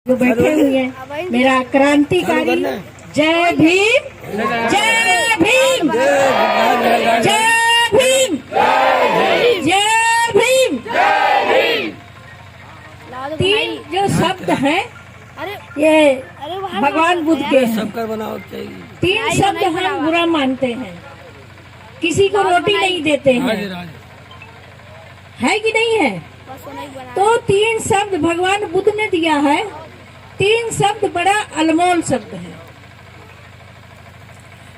जो बैठे हुए हैं, मेरा क्रांतिकारी जय भीम, जय भीम, जय भीम, जय भीम। तीन जो शब्द हैं ये भगवान बुद्ध के हैं। तीन शब्द हम बुरा मानते हैं, किसी को रोटी नहीं देते हैं, है कि नहीं है? तो तीन शब्द भगवान बुद्ध ने दिया है। तीन शब्द बड़ा अनमोल शब्द है।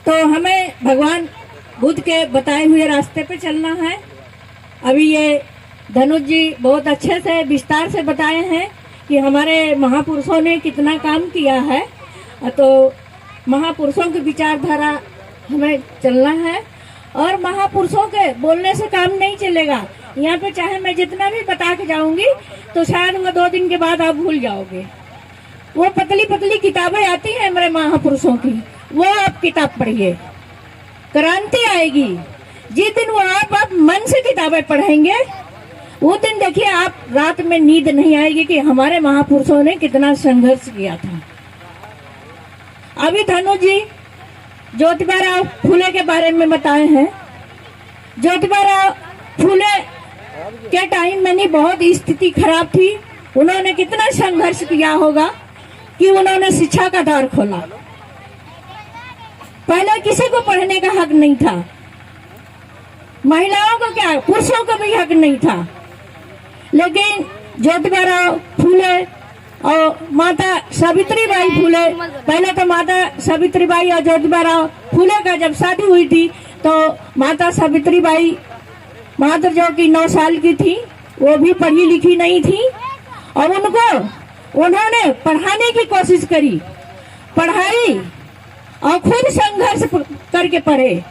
तो हमें भगवान बुद्ध के बताए हुए रास्ते पे चलना है। अभी ये धनुष जी बहुत अच्छे से विस्तार से बताए हैं कि हमारे महापुरुषों ने कितना काम किया है। तो महापुरुषों की विचारधारा हमें चलना है और महापुरुषों के बोलने से काम नहीं चलेगा। यहाँ पे चाहे मैं जितना भी बता के जाऊंगी तो शायद वो 2 दिन के बाद आप भूल जाओगे। वो पतली पतली किताबें आती हैं हमारे महापुरुषों की, वो आप किताब पढ़िए, क्रांति आएगी। जिस दिन वो आप मन से किताबें पढ़ेंगे वो दिन देखिए आप रात में नींद नहीं आएगी कि हमारे महापुरुषों ने कितना संघर्ष किया था। अभी धनु जी ज्योतिबा राव फूले के बारे में बताए हैं। ज्योतिबा राव फूले के टाइम में नहीं बहुत स्थिति खराब थी। उन्होंने कितना संघर्ष किया होगा कि उन्होंने शिक्षा का द्वार खोला। पहले किसी को पढ़ने का हक नहीं था, महिलाओं को क्या पुरुषों को भी हक नहीं था। लेकिन ज्योतिबा राव फूले और माता सावित्रीबाई फूले, पहले तो माता सावित्रीबाई और ज्योतिबा राव फूले का जब शादी हुई थी तो माता सावित्रीबाई मात्र जो कि 9 साल की थी, वो भी पढ़ी लिखी नहीं थी और उन्होंने पढ़ाने की कोशिश करी, पढ़ाई और खुद संघर्ष करके पढ़े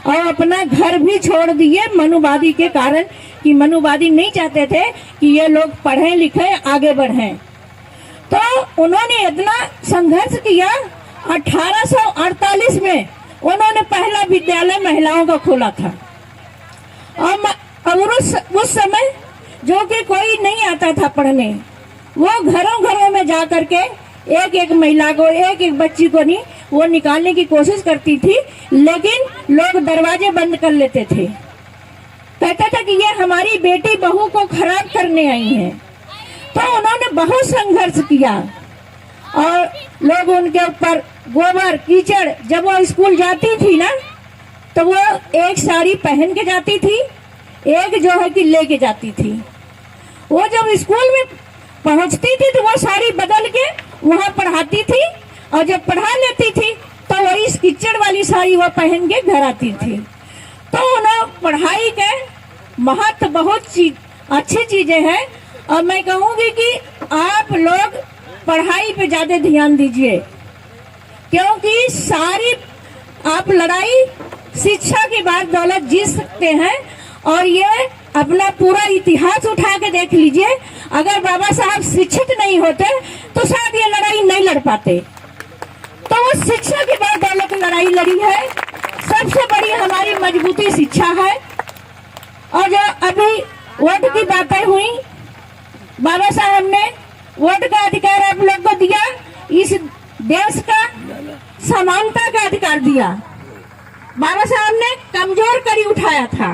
और अपना घर भी छोड़ दिए मनुवादी के कारण कि मनुवादी नहीं चाहते थे कि ये लोग पढ़े लिखे आगे बढ़ें। तो उन्होंने इतना संघर्ष किया। 1848 में उन्होंने पहला विद्यालय महिलाओं का खोला था और उस समय जो कि कोई नहीं आता था पढ़ने, वो घरों घरों में जा करके एक एक महिला को एक एक बच्ची को नहीं वो निकालने की कोशिश करती थी। लेकिन लोग दरवाजे बंद कर लेते थे, कहते थे कि ये हमारी बेटी बहू को खराब करने आई है। तो उन्होंने बहुत संघर्ष किया और लोग उनके ऊपर गोबर कीचड़, जब वो स्कूल जाती थी ना तो वो एक साड़ी पहन के जाती थी, एक जो है कि लेके जाती थी। वो जब स्कूल में पहुंचती थी तो वो साड़ी बदल के वहाँ पढ़ाती थी और जब पढ़ा लेती थी तो वही कीचड़ वाली साड़ी वो पहन के घर आती थी। तो उन्हें पढ़ाई के महत्व बहुत अच्छी चीजें हैं और मैं कहूँगी कि आप लोग पढ़ाई पे ज्यादा ध्यान दीजिए, क्योंकि सारी आप लड़ाई शिक्षा की बात दौलत जीत सकते हैं। और ये अपना पूरा इतिहास उठा के देख लीजिए, अगर बाबा साहब शिक्षित नहीं होते तो शायद ये लड़ाई नहीं लड़ पाते। तो वो शिक्षा की बात दौलत लड़ाई लड़ी है। सबसे बड़ी हमारी मजबूती शिक्षा है। और जो अभी वोट की बातें हुई, बाबा साहब ने वोट का अधिकार आप लोग को दिया, इस देश का समानता का अधिकार दिया। बाबा साहब ने कमजोर करी उठाया था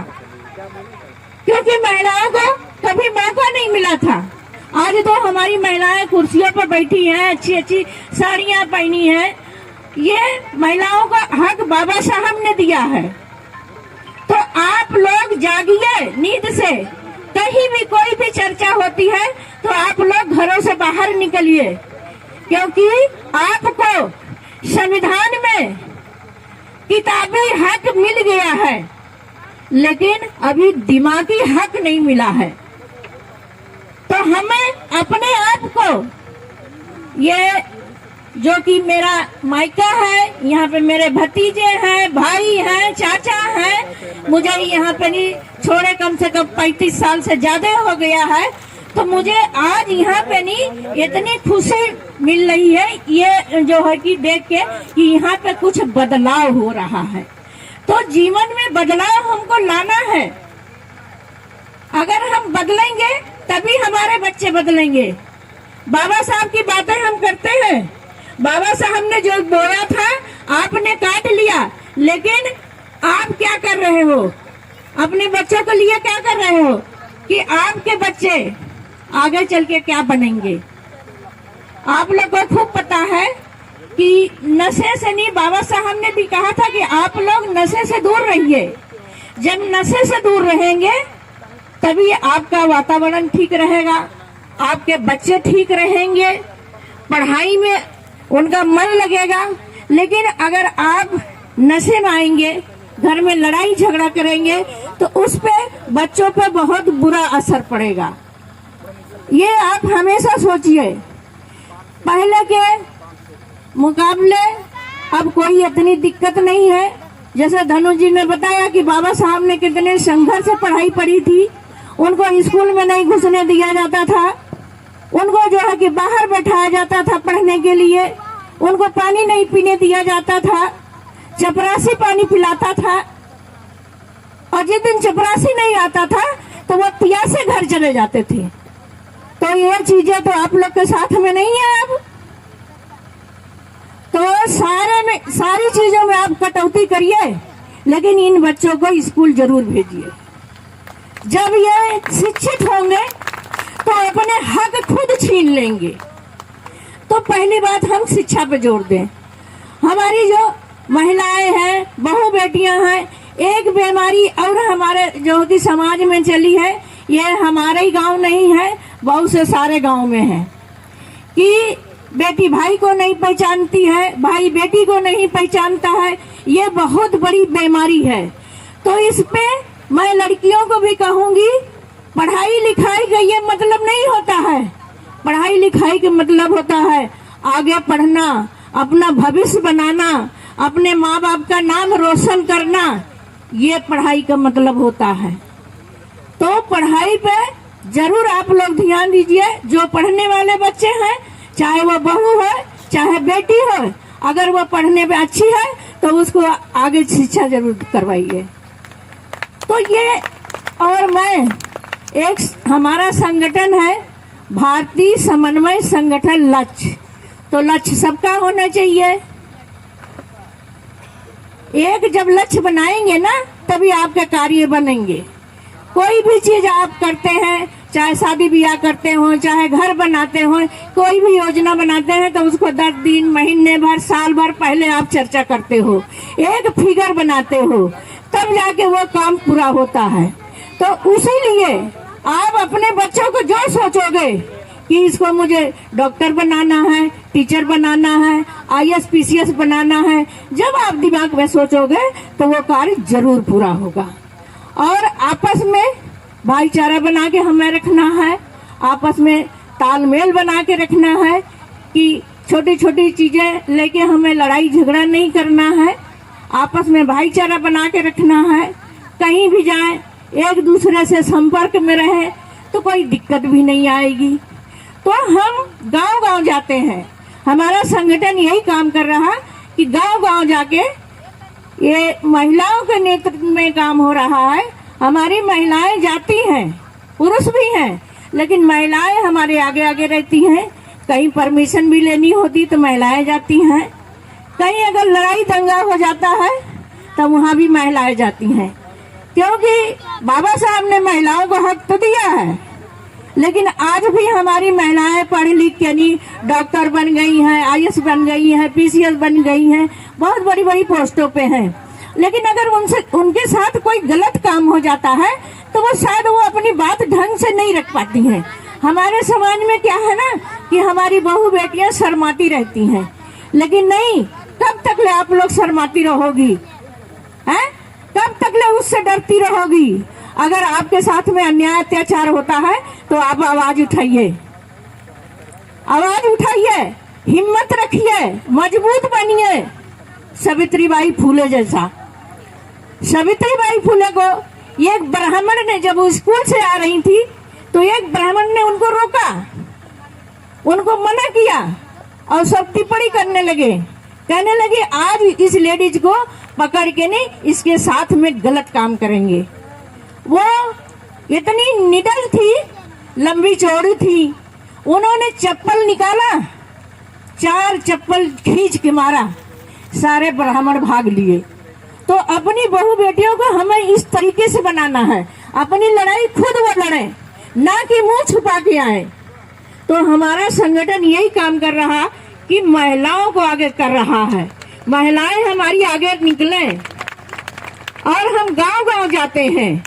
क्योंकि महिलाओं को कभी मौका नहीं मिला था। आज तो हमारी महिलाएं कुर्सियों पर बैठी हैं, अच्छी अच्छी साड़ियां पहनी हैं। ये महिलाओं का हक बाबा साहब ने दिया है। तो आप लोग जागिए नींद से। कहीं भी कोई भी चर्चा होती है तो आप लोग घरों से बाहर निकलिए, क्योंकि आपको संविधान में किताबी हक मिल गया है लेकिन अभी दिमागी हक नहीं मिला है। तो हमें अपने आप को, ये जो कि मेरा मायका है, यहाँ पे मेरे भतीजे हैं, भाई हैं, चाचा हैं, मुझे यहाँ पे नहीं छोड़े कम से कम 35 साल से ज्यादा हो गया है। तो मुझे आज यहाँ पे नहीं इतनी खुशी मिल रही है ये जो है कि देख के कि यहाँ पे कुछ बदलाव हो रहा है। तो जीवन में बदलाव हमको लाना है। अगर हम बदलेंगे तभी हमारे बच्चे बदलेंगे। बाबा साहब की बातें हम करते हैं। बाबा साहब ने जो बोया था आपने काट लिया, लेकिन आप क्या कर रहे हो? अपने बच्चों के लिए क्या कर रहे हो कि आपके बच्चे आगे चल के क्या बनेंगे? आप लोग को खूब पता है कि नशे से नहीं, बाबा साहब ने भी कहा था कि आप लोग नशे से दूर रहिए। जब नशे से दूर रहेंगे तभी आपका वातावरण ठीक रहेगा, आपके बच्चे ठीक रहेंगे, पढ़ाई में उनका मन लगेगा। लेकिन अगर आप नशे में आएंगे, घर में लड़ाई झगड़ा करेंगे, तो उस पे बच्चों पे बहुत बुरा असर पड़ेगा। ये आप हमेशा सोचिए। पहले के मुकाबले अब कोई इतनी दिक्कत नहीं है। जैसे धनु जी ने बताया कि बाबा साहब ने कितने संघर्ष से पढ़ाई पढ़ी थी। उनको स्कूल में नहीं घुसने दिया जाता था, उनको जो है कि बाहर बैठाया जाता था पढ़ने के लिए, उनको पानी नहीं पीने दिया जाता था, चपरासी पानी पिलाता था। और जिस दिन चपरासी नहीं आता था तो वो प्यासे घर चले जाते थे। तो ये चीजें तो आप लोग के साथ में नहीं है। अब तो सारी चीजों में आप कटौती करिए, लेकिन इन बच्चों को स्कूल जरूर भेजिए। जब ये शिक्षित होंगे तो अपने हक खुद छीन लेंगे। तो पहली बात हम शिक्षा पे जोर दें। हमारी जो महिलाएं हैं, बहू बेटियां हैं, एक बीमारी और हमारे जो कि समाज में चली है, ये हमारे ही गांव नहीं है, बहुत से सारे गांव में है कि बेटी भाई को नहीं पहचानती है, भाई बेटी को नहीं पहचानता है। ये बहुत बड़ी बीमारी है। तो इस पे मैं लड़कियों को भी कहूंगी, पढ़ाई लिखाई का ये मतलब नहीं होता है। पढ़ाई लिखाई का मतलब होता है आगे पढ़ना, अपना भविष्य बनाना, अपने माँ बाप का नाम रोशन करना, ये पढ़ाई का मतलब होता है। तो पढ़ाई पे जरूर आप लोग ध्यान दीजिए। जो पढ़ने वाले बच्चे हैं, चाहे वो बहू है चाहे बेटी हो, अगर वो पढ़ने में अच्छी है तो उसको आगे शिक्षा जरूर करवाइए। तो ये, और मैं एक हमारा संगठन है भारतीय समन्वय संगठन लक्ष्य। तो लक्ष्य सबका होना चाहिए। एक जब लक्ष्य बनाएंगे ना तभी आपके कार्य बनेंगे। कोई भी चीज आप करते हैं, चाहे शादी ब्याह करते हो, चाहे घर बनाते हो, कोई भी योजना बनाते हैं, तो उसको 10 दिन, महीने भर, साल भर पहले आप चर्चा करते हो, एक फिगर बनाते हो, तब जाके वो काम पूरा होता है। तो उसी लिए आप अपने बच्चों को जो सोचोगे कि इसको मुझे डॉक्टर बनाना है, टीचर बनाना है, IAS PCS बनाना है, जब आप दिमाग में सोचोगे तो वो कार्य जरूर पूरा होगा। और आपस में भाईचारा बना के हमें रखना है, आपस में तालमेल बना के रखना है कि छोटी छोटी चीजें लेके हमें लड़ाई झगड़ा नहीं करना है। आपस में भाईचारा बना के रखना है। कहीं भी जाएं एक दूसरे से संपर्क में रहे तो कोई दिक्कत भी नहीं आएगी। तो हम गांव-गांव जाते हैं। हमारा संगठन यही काम कर रहा कि गांव-गांव जाके ये महिलाओं के नेतृत्व में काम हो रहा है। हमारी महिलाएं जाती हैं, पुरुष भी हैं, लेकिन महिलाएं हमारे आगे आगे रहती हैं। कहीं परमिशन भी लेनी होती तो महिलाएं जाती हैं। कहीं अगर लड़ाई दंगा हो जाता है तो वहाँ भी महिलाएं जाती हैं, क्योंकि बाबा साहब ने महिलाओं को हक तो दिया है। लेकिन आज भी हमारी महिलाएं पढ़ लिख के नहीं डॉक्टर बन गई हैं, IAS बन गई हैं, PCS बन गई हैं, बहुत बड़ी बड़ी पोस्टों पे हैं। लेकिन अगर उनके साथ कोई गलत काम हो जाता है तो वो शायद वो अपनी बात ढंग से नहीं रख पाती हैं। हमारे समाज में क्या है ना कि हमारी बहू बेटियां शर्माती रहती हैं, लेकिन नहीं, कब तक ले आप लोग शर्माती रहोगी? हैं? कब तक ले उससे डरती रहोगी? अगर आपके साथ में अन्याय अत्याचार होता है तो आप आवाज उठाइए, आवाज उठाइए, हिम्मत रखिए, मजबूत बनिए। सावित्रीबाई फूले जैसा। सावित्रीबाई फूले को एक ब्राह्मण ने, जब वो स्कूल से आ रही थी तो एक ब्राह्मण ने उनको रोका, उनको मना किया और सब टिप्पणी करने लगे, कहने लगे आज इस लेडीज को पकड़ के नहीं इसके साथ में गलत काम करेंगे। वो इतनी निडर थी, लंबी चौड़ी थी, उन्होंने चप्पल निकाला 4 चप्पल खींच के मारा, सारे ब्राह्मण भाग लिए। तो अपनी बहू बेटियों को हमें इस तरीके से बनाना है, अपनी लड़ाई खुद वो लड़े, ना कि मुंह छुपा के आए। तो हमारा संगठन यही काम कर रहा कि महिलाओं को आगे कर रहा है, महिलाएं हमारी आगे निकले। और हम गांव-गांव जाते हैं,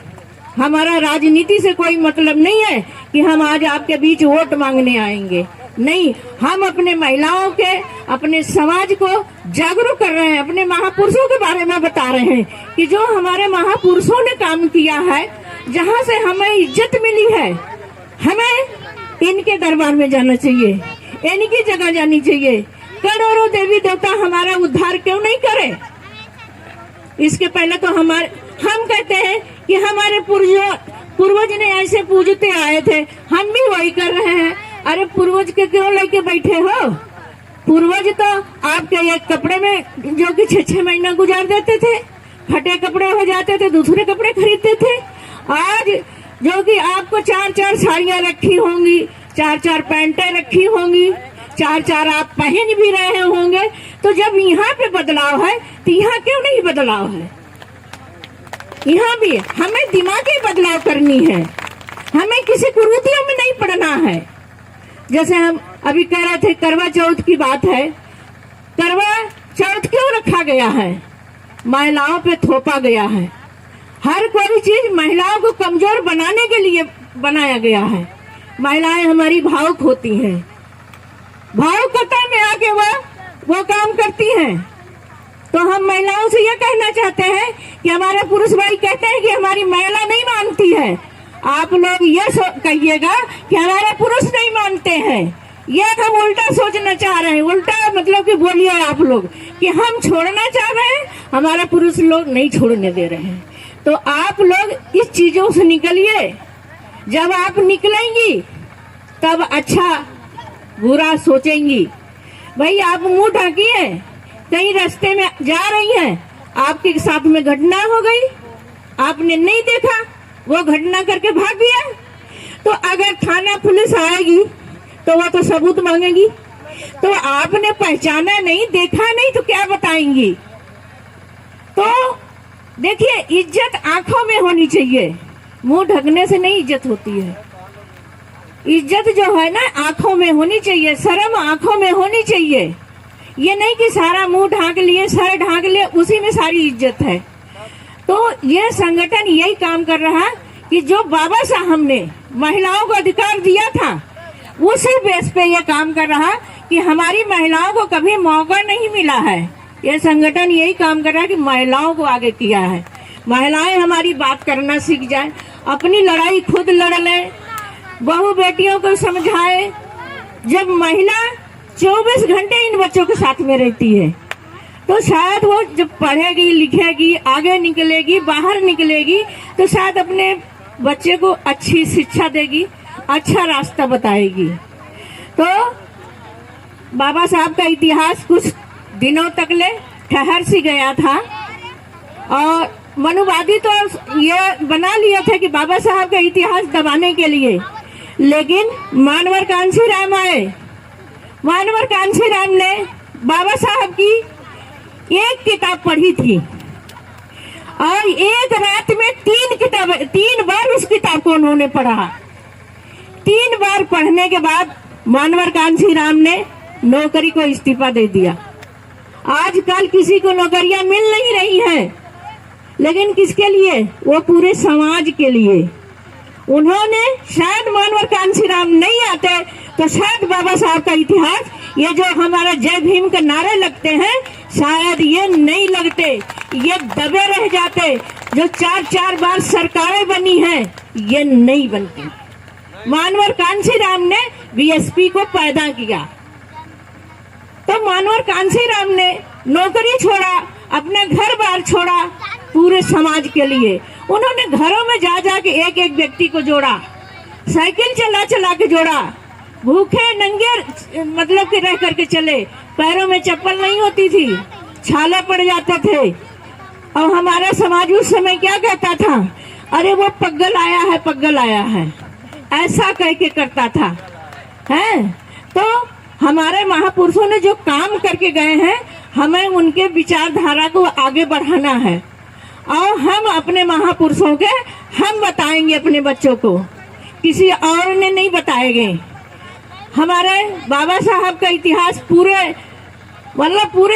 हमारा राजनीति से कोई मतलब नहीं है कि हम आज आपके बीच वोट मांगने आएंगे, नहीं, हम अपने महिलाओं के, अपने समाज को जागरूक कर रहे हैं, अपने महापुरुषों के बारे में बता रहे हैं कि जो हमारे महापुरुषों ने काम किया है, जहाँ से हमें इज्जत मिली है, हमें इनके दरबार में जाना चाहिए, इनकी जगह जानी चाहिए। करोड़ों देवी देवता हमारा उद्धार क्यों नहीं करे? इसके पहले तो हम कहते हैं कि हमारे पूर्वज ने ऐसे पूजते आए थे, हम भी वही कर रहे हैं। अरे पूर्वज के क्यों लेके बैठे हो? पूर्वज तो आपके एक कपड़े में जो कि 6-6 महीना गुजार देते थे, फटे कपड़े हो जाते थे, दूसरे कपड़े खरीदते थे। आज जो कि आपको 4-4 साड़ियां रखी होंगी, 4-4 पैंटें रखी होंगी, 4-4 आप पहन भी रहे होंगे। तो जब यहाँ पे बदलाव है तो यहाँ क्यों नहीं बदलाव है? यहाँ भी हमें दिमागी बदलाव करनी है, हमें किसी कुरीतियों में नहीं पड़ना है। जैसे हम अभी कह रहे थे करवा चौथ की बात है, करवा चौथ क्यों रखा गया है? महिलाओं पे थोपा गया है। हर कोई चीज महिलाओं को कमजोर बनाने के लिए बनाया गया है। महिलाएं हमारी भावुक होती हैं, भावुकता में आके वो काम करती हैं। तो हम महिलाओं से ये कहना चाहते हैं कि हमारे पुरुष भाई कहते हैं कि हमारी महिला नहीं मानती है, आप लोग ये कहिएगा कि हमारे पुरुष नहीं मानते हैं। ये हम उल्टा सोचना चाह रहे हैं, उल्टा मतलब कि बोलिए आप लोग कि हम छोड़ना चाह रहे हैं, हमारा पुरुष लोग नहीं छोड़ने दे रहे हैं। तो आप लोग इस चीजों से निकलिए। जब आप निकलेंगी तब अच्छा बुरा सोचेंगी। भाई आप मुंह ढाकिए, कहीं रास्ते में जा रही हैं, आपके साथ में घटना हो गई, आपने नहीं देखा, वो घटना करके भाग गया, तो अगर थाना पुलिस आएगी तो वो तो सबूत मांगेगी। तो आपने पहचाना नहीं, देखा नहीं, तो क्या बताएंगी? तो देखिए, इज्जत आंखों में होनी चाहिए, मुंह ढकने से नहीं इज्जत होती है। इज्जत जो है ना आंखों में होनी चाहिए, शर्म आंखों में होनी चाहिए। ये नहीं कि सारा मुंह ढांक लिए, सर ढांक लिए, उसी में सारी इज्जत है। तो ये संगठन यही काम कर रहा है कि जो बाबा साहब ने महिलाओं को अधिकार दिया था, उसी बेस पे ये काम कर रहा कि हमारी महिलाओं को कभी मौका नहीं मिला है। ये संगठन यही काम कर रहा है कि महिलाओं को आगे किया है। महिलाएं हमारी बात करना सीख जाए, अपनी लड़ाई खुद लड़ ले, बहू बेटियों को समझाए। जब महिला 24 घंटे इन बच्चों के साथ में रहती है, तो शायद वो जब पढ़ेगी, लिखेगी, आगे निकलेगी, बाहर निकलेगी, तो शायद अपने बच्चे को अच्छी शिक्षा देगी, अच्छा रास्ता बताएगी। तो बाबा साहब का इतिहास कुछ दिनों तक ले ठहर सी गया था, और मनुवादी तो ये बना लिया था कि बाबा साहब का इतिहास दबाने के लिए। लेकिन मानवर कांशीराम आए, मानवर कांशीराम ने बाबा साहब की एक किताब पढ़ी थी, और एक रात में 3 बार उस किताब को उन्होंने पढ़ा। 3 बार पढ़ने के बाद मानवर कांशीराम ने नौकरी को इस्तीफा दे दिया। आजकल किसी को नौकरियां मिल नहीं रही हैं, लेकिन किसके लिए? वो पूरे समाज के लिए। उन्होंने शायद मानवर कांशीराम नहीं आते तो शायद बाबा साहब का इतिहास, ये जो हमारा जय भीम के नारे लगते हैं, शायद ये नहीं लगते, ये दबे रह जाते। जो 4-4 बार सरकारें बनी हैं, ये नहीं बनती। मानवर कांशीराम ने बीएसपी को पैदा किया। तो मानवर कांशीराम ने नौकरी छोड़ा, अपना घर बार छोड़ा पूरे समाज के लिए। उन्होंने घरों में जा जा के एक एक व्यक्ति को जोड़ा, साइकिल चला चला के जोड़ा, भूखे नंगे मतलब कि रह करके चले, पैरों में चप्पल नहीं होती थी, छाले पड़ जाते थे। और हमारा समाज उस समय क्या कहता था? अरे वो पगल आया है, पगल आया है, ऐसा कह के करता था। है तो हमारे महापुरुषों ने जो काम करके गए हैं, हमें उनके विचारधारा को आगे बढ़ाना है और हम अपने महापुरुषों के हम बताएंगे अपने बच्चों को, किसी और ने नहीं बताएंगे। हमारे बाबा साहब का इतिहास पूरे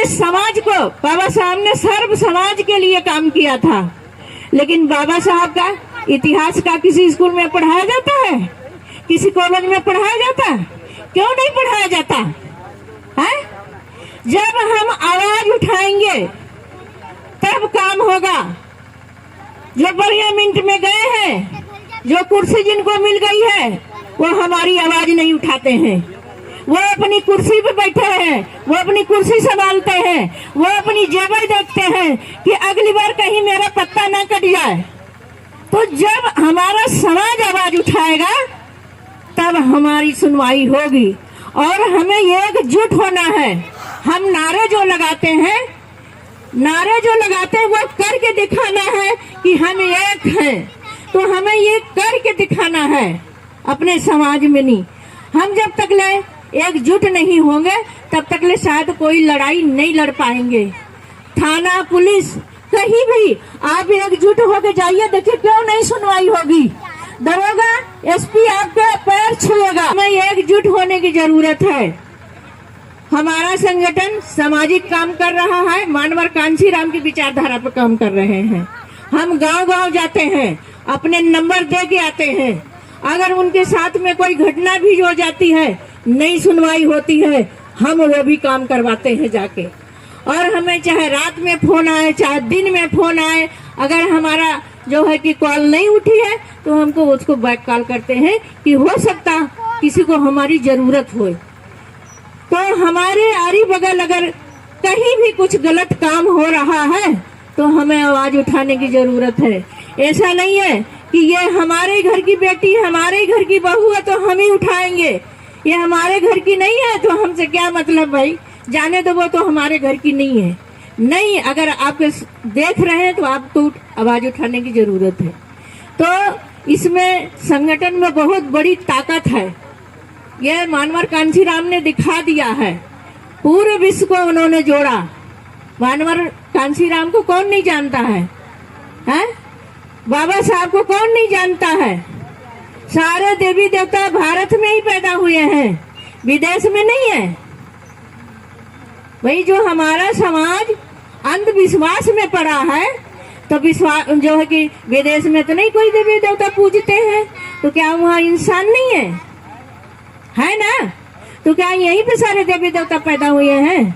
समाज को, बाबा साहब ने सर्व समाज के लिए काम किया था, लेकिन बाबा साहब का इतिहास का किसी स्कूल में पढ़ाया जाता है, किसी कॉलेज में पढ़ाया जाता है? क्यों नहीं पढ़ाया जाता है? जब हम आवाज उठाएंगे तब काम होगा। जो पार्लियामेंट में गए हैं, जो कुर्सी जिनको मिल गई है, वो हमारी आवाज नहीं उठाते हैं। वो अपनी कुर्सी पे बैठे हैं, वो अपनी कुर्सी संभालते हैं, वो अपनी जेवर देखते हैं कि अगली बार कहीं मेरा पत्ता ना कट जाए। तो जब हमारा समाज आवाज उठाएगा तब हमारी सुनवाई होगी और हमें एकजुट होना है। हम नारे जो लगाते हैं वो करके दिखाना है कि हम एक हैं। तो हमें ये करके दिखाना है अपने समाज में। नहीं, हम जब तक ले एकजुट नहीं होंगे तब तक ले शायद कोई लड़ाई नहीं लड़ पाएंगे। थाना, पुलिस, कहीं भी आप एकजुट होके जाइए, देखिए क्यों नहीं सुनवाई होगी। दरोगा, एसपी आपके पैर छुएगा। हमें एकजुट होने की जरूरत है। हमारा संगठन सामाजिक काम कर रहा है, मानवर कांशीराम की विचारधारा पर काम कर रहे हैं। हम गांव-गांव जाते हैं, अपने नंबर दे के आते हैं। अगर उनके साथ में कोई घटना भी हो जाती है, नहीं सुनवाई होती है, हम वो भी काम करवाते हैं जाके। और हमें चाहे रात में फोन आए, चाहे दिन में फोन आए, अगर हमारा जो है कि कॉल नहीं उठी है तो हमको उसको बैक कॉल करते हैं कि हो सकता किसी को हमारी जरूरत हो। तो हमारे आरी बगल अगर कहीं भी कुछ गलत काम हो रहा है तो हमें आवाज उठाने की जरूरत है। ऐसा नहीं है कि ये हमारे घर की बेटी, हमारे घर की बहू है तो हम ही उठाएंगे, ये हमारे घर की नहीं है तो हमसे क्या मतलब भाई, जाने दो, वो तो हमारे घर की नहीं है। नहीं, अगर आप देख रहे हैं तो आपको आवाज उठाने की जरूरत है। तो इसमें संगठन में बहुत बड़ी ताकत है। यह मानवर कांशीराम ने दिखा दिया है, पूरे विश्व को उन्होंने जोड़ा। मानवर कांशीराम को कौन नहीं जानता है? बाबा साहब को कौन नहीं जानता है? सारे देवी देवता भारत में ही पैदा हुए हैं, विदेश में नहीं है। वही जो हमारा समाज अंधविश्वास में पड़ा है, तो विश्वास जो है कि विदेश में तो नहीं कोई देवी देवता पूजते हैं, तो क्या वहाँ इंसान नहीं है ना? तो क्या यहीं पे सारे देवी देवता पैदा हुए हैं?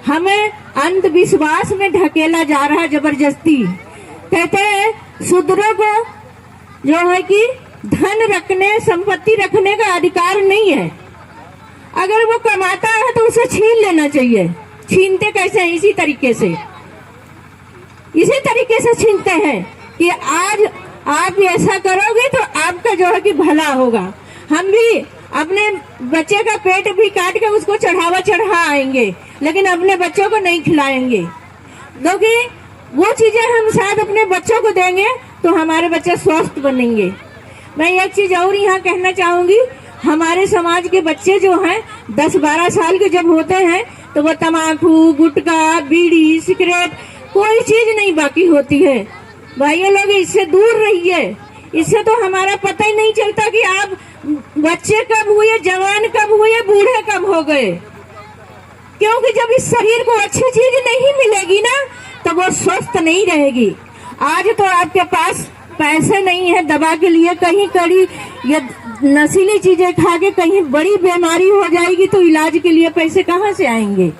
हमें अंधविश्वास में ढकेला जा रहा है जबरदस्ती। कहते हैं शूद्रों को जो है कि धन रखने, संपत्ति रखने का अधिकार नहीं है। अगर वो कमाता है तो उसे छीन लेना चाहिए। छीनते कैसे हैं? इसी तरीके से छीनते हैं कि आज आप ऐसा करोगे तो आपका जो है कि भला होगा। हम भी अपने बच्चे का पेट भी काट के उसको चढ़ा आएंगे, लेकिन अपने बच्चों को नहीं खिलाएंगे, क्योंकि वो चीजें हम शायद अपने बच्चों को देंगे तो हमारे बच्चे स्वस्थ बनेंगे। मैं एक चीज और यहाँ कहना चाहूंगी, हमारे समाज के बच्चे जो हैं 10-12 साल के जब होते हैं तो वो तम्बाकू, गुटखा, बीड़ी, सिगरेट, कोई चीज नहीं बाकी होती है। भाइयों लोग, इससे दूर रहिए। इससे तो हमारा पता ही नहीं चलता कि आप बच्चे कब हुए, जवान कब हुए, बूढ़े कब हो गए। क्योंकि जब इस शरीर को अच्छी चीज नहीं मिलेगी ना तो वो स्वस्थ नहीं रहेगी। आज तो आपके पास पैसे नहीं है दवा के लिए, कहीं कड़ी या नशीली चीजें खा के कहीं बड़ी बीमारी हो जाएगी तो इलाज के लिए पैसे कहाँ से आएंगे?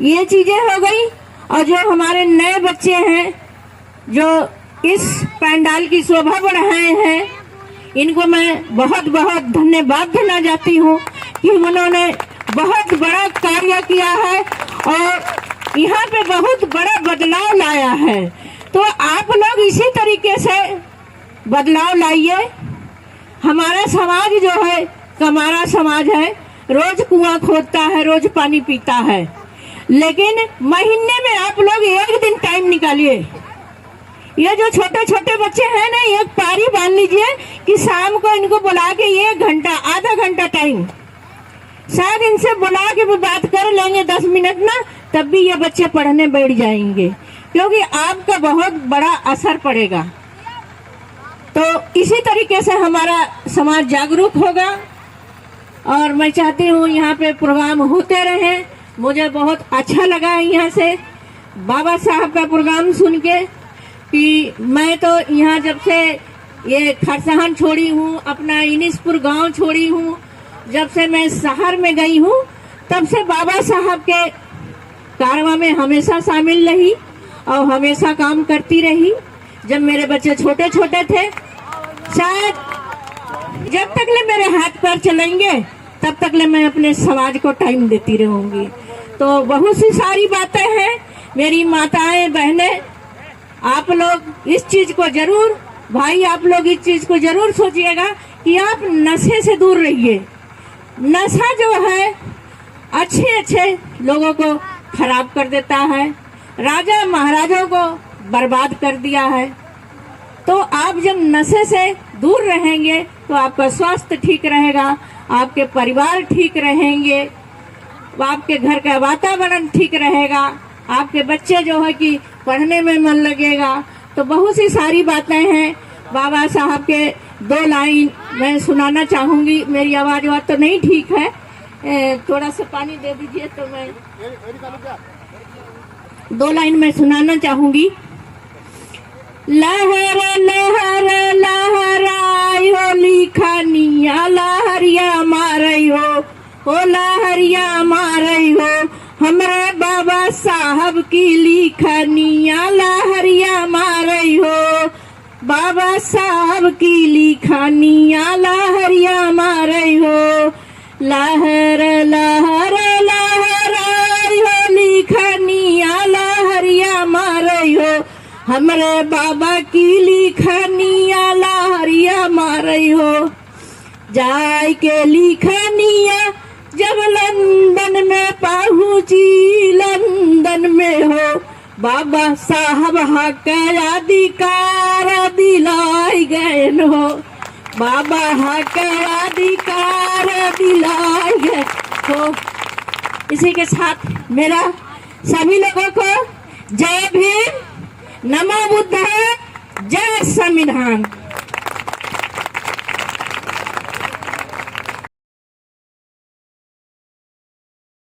ये चीजें हो गई। और जो हमारे नए बच्चे हैं जो इस पंडाल की शोभा बढ़ाए हैं, इनको मैं बहुत बहुत धन्यवाद देना चाहती हूँ कि उन्होंने बहुत बड़ा कार्य किया है और यहाँ पे बहुत बड़ा बदलाव लाया है। तो आप लोग इसी तरीके से बदलाव लाइए। हमारा समाज जो है कमारा समाज है, रोज कुआं खोदता है, रोज पानी पीता है, लेकिन महीने में आप लोग एक दिन टाइम निकालिए। ये जो छोटे छोटे बच्चे हैं ना, एक पारी बांध लीजिए कि शाम को इनको बुला के 1 घंटा, आधा घंटा टाइम शायद इनसे बुला के भी बात कर लेंगे 10 मिनट ना, तब भी ये बच्चे पढ़ने बैठ जाएंगे, क्योंकि आपका बहुत बड़ा असर पड़ेगा। तो इसी तरीके से हमारा समाज जागरूक होगा और मैं चाहती हूँ यहाँ पे प्रोग्राम होते रहे। मुझे बहुत अच्छा लगा यहाँ से बाबा साहब का प्रोग्राम सुन के, कि मैं तो यहाँ जब से ये खरसाहन छोड़ी हूँ, अपना इनिसपुर गांव छोड़ी हूँ, जब से मैं शहर में गई हूँ, तब से बाबा साहब के कारवा में हमेशा शामिल रही और हमेशा काम करती रही। जब मेरे बच्चे छोटे छोटे थे, शायद जब तक ले मेरे हाथ पैर चलेंगे तब तक ले मैं अपने समाज को टाइम देती रहूंगी। तो बहुत सी सारी बातें हैं। मेरी माताएं बहनें, आप लोग इस चीज को जरूर, भाई आप लोग इस चीज को जरूर सोचिएगा कि आप नशे से दूर रहिए। नशा जो है अच्छे अच्छे लोगों को खराब कर देता है, राजा महाराजाओं को बर्बाद कर दिया है। तो आप जब नशे से दूर रहेंगे तो आपका स्वास्थ्य ठीक रहेगा, आपके परिवार ठीक रहेंगे, आपके घर का वातावरण ठीक रहेगा, आपके बच्चे जो है कि पढ़ने में मन लगेगा। तो बहुत सी सारी बातें हैं। बाबा साहब के 2 लाइन मैं सुनाना चाहूंगी। मेरी आवाज तो नहीं ठीक है, थोड़ा सा पानी दे दीजिए तो मैं 2 लाइन में सुनाना चाहूंगी। लहर लहर लहरायो लिखनिया लहरिया मारियो, ओ लहरिया मारियो, हमरे बाबा साहब की लिखनिया लहरिया मारियो, बाबा साहब की लिखनिया लहरिया मारियो, लहर लहर लहरायो लिखनिया लहरिया मारियो, हमरे बाबा की लिखनिया लहरिया मारियो। जाय के लिखनिया जब लंदन में पहुंची, लंदन में हो बाबा साहब हक अधिकार दिलाई गए हो, बाबा हक अधिकार दिलाई गए हो। इसी के साथ मेरा सभी लोगों को जय भीम, नमो बुद्धाय, जय संविधान।